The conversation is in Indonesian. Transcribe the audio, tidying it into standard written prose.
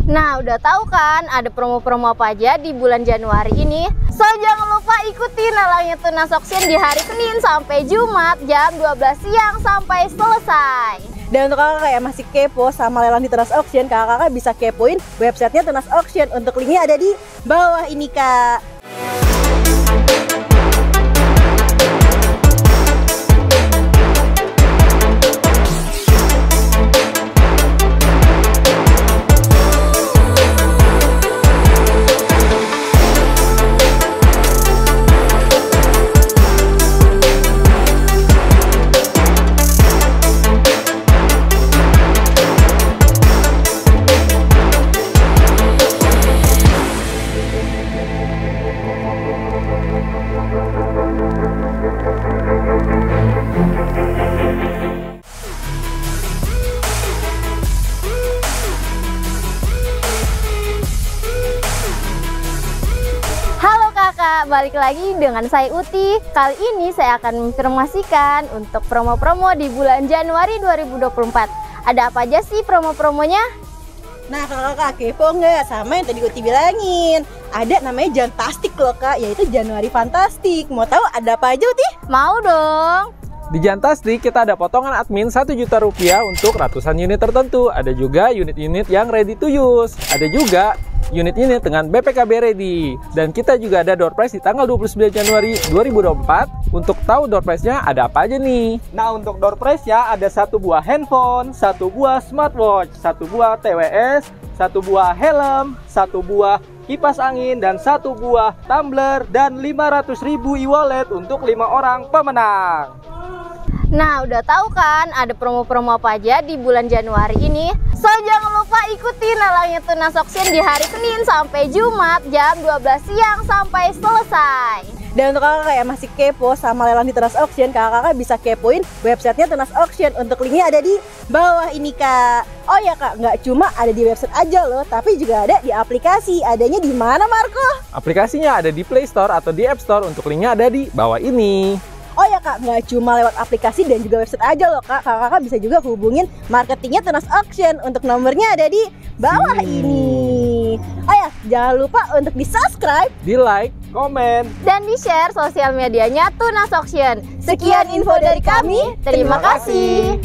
Nah, udah tahu kan ada promo-promo apa aja di bulan Januari ini? So, jangan lupa ikuti lelangnya Tunas Auction di hari Senin sampai Jumat jam 12 siang sampai selesai. Dan untuk kakak yang masih kepo sama lelang di Tunas Auction, kakak bisa kepoin websitenya Tunas Auction. Untuk linknya ada di bawah ini, Kak. Balik lagi dengan saya Uti. Kali ini saya akan menginformasikan untuk promo-promo di bulan Januari 2024. Ada apa aja sih promo-promonya? Nah, kakak kepo nggak sama yang tadi Uti bilangin? Ada namanya Jantastic loh, Kak, yaitu Januari Fantastic. Mau tahu ada apa aja, Uti? Mau dong. Di Jantastic kita ada potongan admin Rp1 juta untuk ratusan unit tertentu. Ada juga unit-unit yang ready to use. Ada juga unit-unit dengan BPKB ready. Dan kita juga ada door prize di tanggal 29 Januari 2024. Untuk tahu door prize-nya ada apa aja nih? Nah, untuk door prize-nya ada 1 buah handphone, 1 buah smartwatch, 1 buah TWS, 1 buah helm, 1 buah kipas angin, dan 1 buah tumbler, dan 500.000 e-wallet untuk 5 orang pemenang. Nah, udah tahu kan ada promo-promo apa aja di bulan Januari ini? So, jangan lupa ikuti lelangnya Tunas Auction di hari Senin sampai Jumat jam 12 siang sampai selesai. Dan untuk kakak yang masih kepo sama lelang di Tunas Auction, kakak bisa kepoin websitenya Tunas Auction. Untuk linknya ada di bawah ini, Kak. Oh ya, Kak, nggak cuma ada di website aja loh, tapi juga ada di aplikasi. Adanya di mana, Marco? Aplikasinya ada di Play Store atau di App Store. Untuk linknya ada di bawah ini. Oh ya, Kak, nggak cuma lewat aplikasi dan juga website aja loh, Kak. Kakak bisa juga hubungin marketingnya Tunas Auction. Untuk nomornya ada di bawah ini. Oh ya, jangan lupa untuk di-subscribe, di-like, komen, dan di-share sosial medianya Tunas Auction. Sekian info dari kami. Terima kasih.